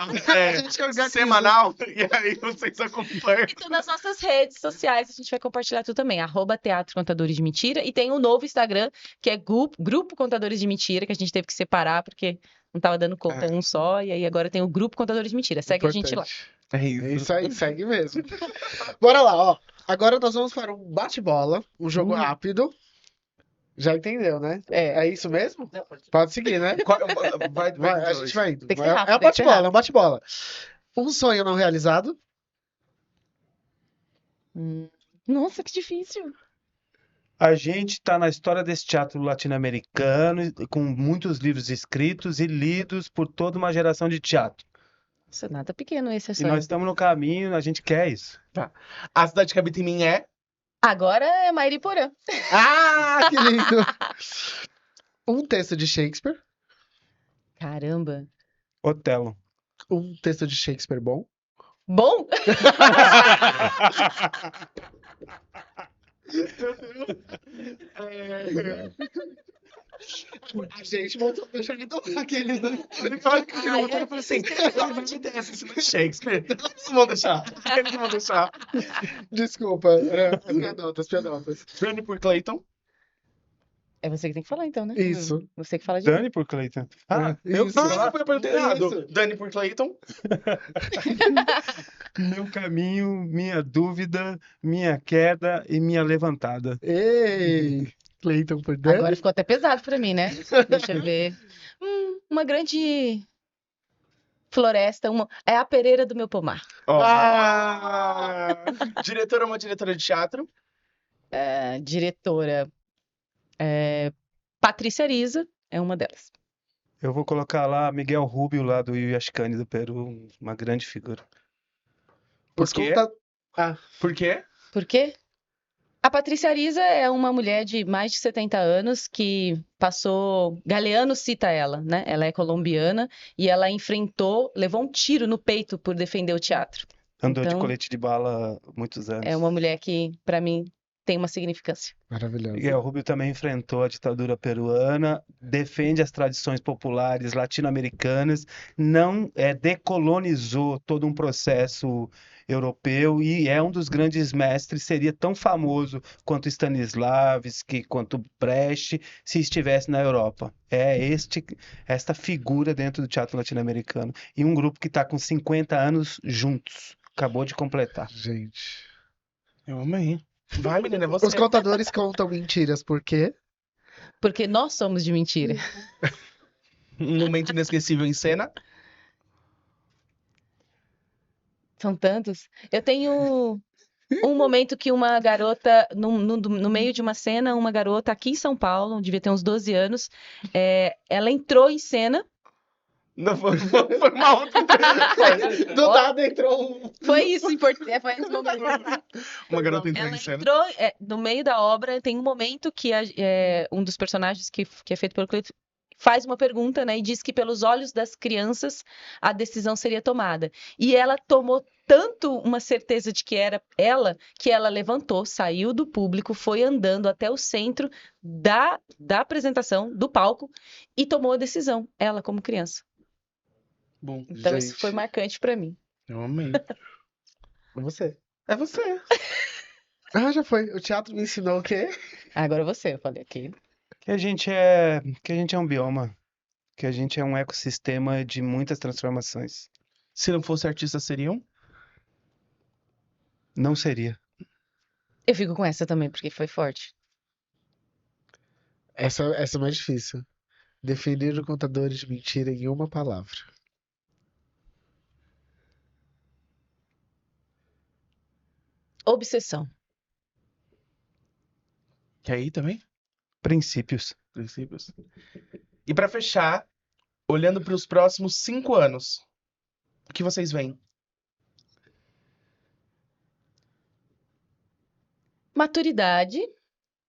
semanal, e aí vocês acompanham. Então, nas nossas redes sociais, a gente vai compartilhar tudo também. @Teatro Contadores de Mentira. E tem um novo Instagram, que é Grupo Contadores de Mentira, que a gente teve que separar, porque não tava dando conta um só. E aí agora tem o Grupo Contadores de Mentira. Segue a gente lá. É isso aí, segue mesmo. Bora lá, ó. Agora nós vamos para um bate-bola, um jogo rápido. Já entendeu, né? É isso mesmo? Pode seguir, né? A gente vai indo. Tem que ser rápido, É um bate-bola, é um bate-bola. Um sonho não realizado. Nossa, que difícil. A gente está na história desse teatro latino-americano, com muitos livros escritos e lidos por toda uma geração de teatro. Isso é nada pequeno esse E sonho. nós estamos no caminho, a gente quer isso. Tá. A cidade que habita em mim é... Agora é Mairiporã. Ah, que lindo! Um texto de Shakespeare. Caramba. Otelo. Um texto de Shakespeare bom. Bom? A gente voltou a deixar aqueles, né? Ele fala que eu falei assim, eu vou te dar essa Shakespeare. Eles não vão deixar. Eles não vão deixar. Desculpa, piadotas. Dani por Clayton. É você que tem que falar então, né? Isso. Você que fala de Dani por Clayton. Eu Não, eu perguntei errado. Dani por Clayton. Meu caminho, minha dúvida, minha queda e minha levantada. Ei! Clayton por Dani. Agora ficou até pesado pra mim, né? Deixa eu ver. Uma grande floresta, é a pereira do meu pomar. Diretora ou uma diretora de teatro? Diretora Patrícia Ariza é uma delas. Eu vou colocar lá Miguel Rubio, lá do Yashkani do Peru, uma grande figura. Por quê? Por quê? Por quê? A Patrícia Ariza é uma mulher de mais de 70 anos que passou... Galeano cita ela, né? Ela é colombiana e ela levou um tiro no peito por defender o teatro. Andou de colete de bala há muitos anos. É uma mulher que, para mim, tem uma significância. Maravilhoso. Miguel Rubio também enfrentou a ditadura peruana, defende as tradições populares latino-americanas, não decolonizou todo um processo europeu e é um dos grandes mestres, seria tão famoso quanto Stanislavski, quanto Brecht, se estivesse na Europa. É esta figura dentro do teatro latino-americano. E um grupo que está com 50 anos juntos. Acabou de completar. Gente. Eu amei. Vai, menina, é você. Os contadores contam mentiras, por quê? Porque nós somos de mentira. Um momento inesquecível em cena. São tantos. Eu tenho um momento que uma garota, no meio de uma cena, uma garota aqui em São Paulo, devia ter uns 12 anos, ela entrou em cena. Não, foi uma outra. Do nada entrou Foi isso, foi esse momento. Uma garota entrou Ela em cena. entrou, no meio da obra, tem um momento que um dos personagens que é feito pelo Cleiton faz uma pergunta, né, e diz que pelos olhos das crianças a decisão seria tomada. E ela tomou tanto uma certeza de que era ela, que ela levantou, saiu do público, foi andando até o centro da apresentação, do palco, e tomou a decisão, ela como criança. Bom, então isso foi marcante pra mim. Eu amei. Você. É você. Já foi. O teatro me ensinou o quê? Agora você, eu falei aqui. Que a gente é um bioma, que a gente é um ecossistema de muitas transformações. Se não fosse artista, seriam? Não seria. Eu fico com essa também, porque foi forte. Essa é mais difícil. Definir o contador de mentira em uma palavra. Obsessão. Quer ir também? Princípios. E pra fechar, olhando para os próximos 5 anos, o que vocês veem? Maturidade,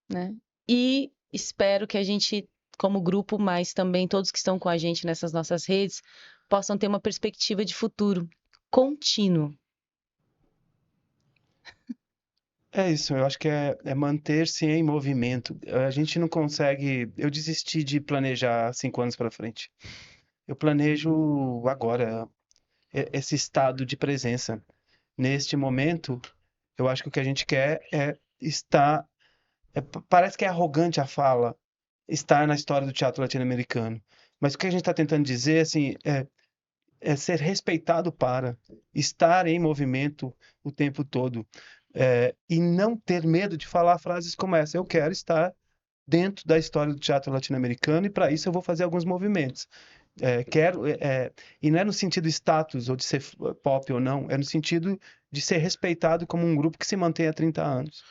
né? E espero que a gente, como grupo, mas também todos que estão com a gente nessas nossas redes, possam ter uma perspectiva de futuro, contínuo. É isso, eu acho que é manter-se em movimento. A gente não consegue. Eu desisti de planejar 5 anos para frente. Eu planejo agora, esse estado de presença. Neste momento, eu acho que o que a gente quer é estar. Parece que é arrogante a fala, estar na história do teatro latino-americano. Mas o que a gente está tentando dizer, assim, é ser respeitado para estar em movimento o tempo todo. E não ter medo de falar frases como essa. Eu quero estar dentro da história do teatro latino-americano e para isso eu vou fazer alguns movimentos. E não é no sentido status ou de ser pop ou não, é no sentido de ser respeitado como um grupo que se mantém há 30 anos.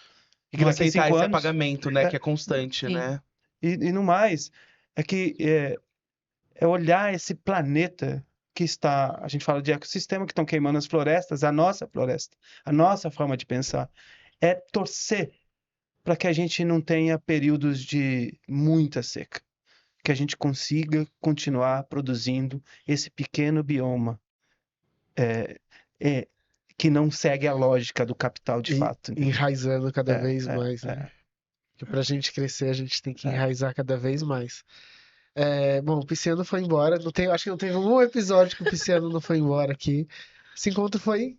E que Não daqui a aceitar 5 esse anos. apagamento, né? Que é constante, Sim. né? E no mais, é olhar esse planeta que está, a gente fala de ecossistema, que estão queimando as florestas, a nossa floresta, a nossa forma de pensar, é torcer para que a gente não tenha períodos de muita seca, que a gente consiga continuar produzindo esse pequeno bioma é, que não segue a lógica do capital de E fato. Entendeu? enraizando cada vez mais, né? É. Porque pra gente crescer, a gente tem que É. enraizar cada vez mais. Bom, o Pisciano foi embora. Acho que não teve um episódio que o Pisciano não foi embora aqui. Esse encontro foi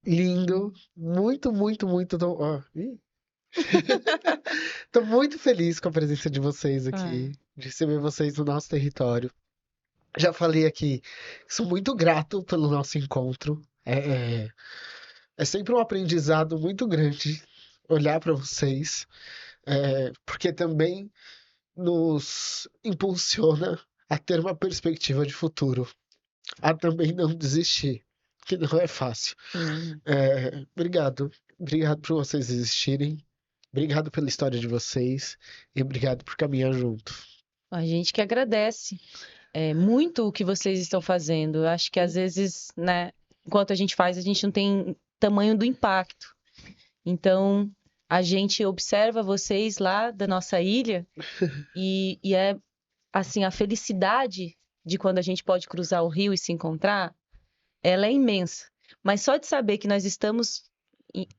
lindo. Muito, muito, muito. Tô muito feliz com a presença de vocês aqui, de receber vocês no nosso território. Já falei aqui, sou muito grato pelo nosso encontro. É sempre um aprendizado muito grande olhar para vocês, porque também nos impulsiona a ter uma perspectiva de futuro, a também não desistir, que não é fácil. Obrigado, obrigado por vocês existirem, obrigado pela história de vocês e obrigado por caminhar junto. A gente que agradece muito o que vocês estão fazendo. Eu acho que às vezes, né, enquanto a gente faz, a gente não tem tamanho do impacto. Então, a gente observa vocês lá da nossa ilha e é assim, a felicidade de quando a gente pode cruzar o rio e se encontrar, ela é imensa. Mas só de saber que nós estamos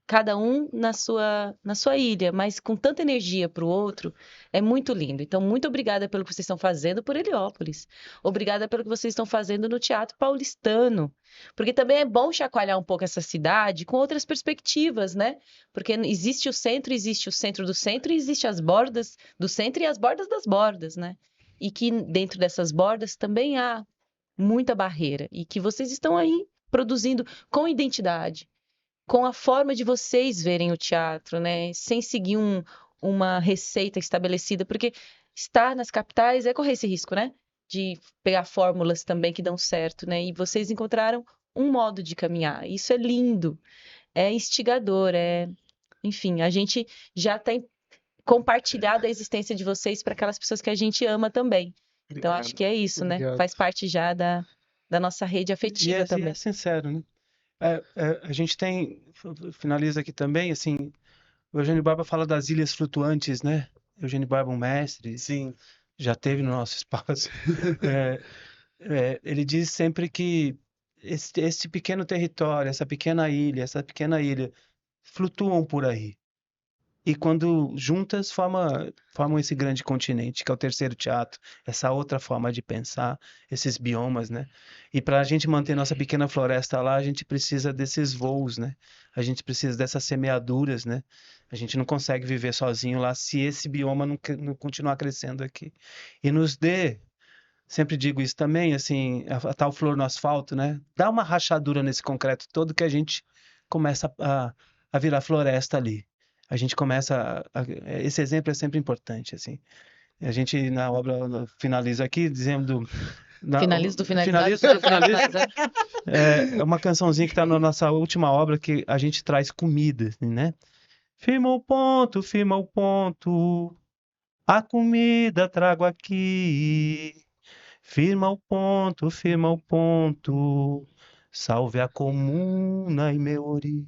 cada um na sua ilha, mas com tanta energia para o outro, é muito lindo. Então, muito obrigada pelo que vocês estão fazendo por Heliópolis. Obrigada pelo que vocês estão fazendo no Teatro Paulistano. Porque também é bom chacoalhar um pouco essa cidade com outras perspectivas, né? Porque existe o centro do centro e existe as bordas do centro e as bordas das bordas, né? E que dentro dessas bordas também há muita barreira. E que vocês estão aí produzindo com identidade, com a forma de vocês verem o teatro, né? Sem seguir uma receita estabelecida, porque estar nas capitais é correr esse risco, né? De pegar fórmulas também que dão certo, né? E vocês encontraram um modo de caminhar. Isso é lindo, é instigador, enfim, a gente já tem compartilhado a existência de vocês para aquelas pessoas que a gente ama também. Então, acho que é isso, né? Obrigado. Faz parte já da nossa rede afetiva também. É sincero, né? A gente finaliza aqui também, assim, o Eugênio Barba fala das ilhas flutuantes, né? Eugênio Barba, um mestre, Sim. já teve no nosso espaço. Ele diz sempre que esse pequeno território, essa pequena ilha, flutuam por aí. E quando juntas formam esse grande continente, que é o terceiro teatro, essa outra forma de pensar, esses biomas, né? E para a gente manter nossa pequena floresta lá, a gente precisa desses voos, né? A gente precisa dessas semeaduras, né? A gente não consegue viver sozinho lá se esse bioma não continuar crescendo aqui. E nos dê, sempre digo isso também, assim, a tal flor no asfalto, né? Dá uma rachadura nesse concreto todo que a gente começa a virar floresta ali. A gente começa esse exemplo é sempre importante, assim. A gente na obra finaliza aqui dizendo Finalizo do finalizo. É uma cançãozinha que está na nossa última obra que a gente traz comida, né? Firma o ponto, a comida trago aqui. Firma o ponto, salve a comuna e meu ori.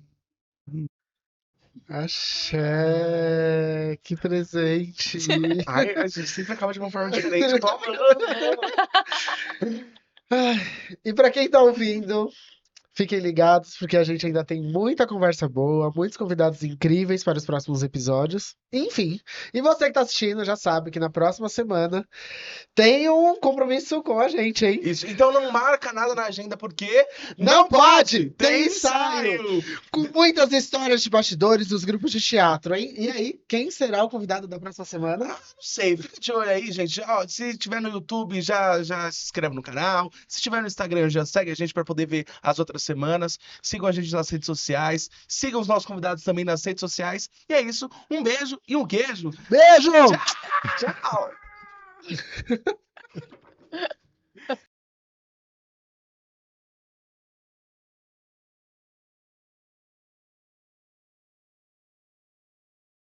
Axé, que presente. Ai, a gente sempre acaba de uma forma diferente. Eu tô amando. Ai, e para quem tá ouvindo, Fiquem ligados, porque a gente ainda tem muita conversa boa, muitos convidados incríveis para os próximos episódios. Enfim, e você que tá assistindo já sabe que na próxima semana tem um compromisso com a gente, hein? Isso. Então não marca nada na agenda, porque Não pode! Tem ensaio! Com muitas histórias de bastidores dos grupos de teatro, hein? E aí, quem será o convidado da próxima semana? Não sei, fica de olho aí, gente. Ó, se tiver no YouTube, já se inscreve no canal. Se tiver no Instagram, já segue a gente para poder ver as outras semanas. Sigam a gente nas redes sociais. Sigam os nossos convidados também nas redes sociais. E é isso. Um beijo e um queijo. Beijo! Tchau!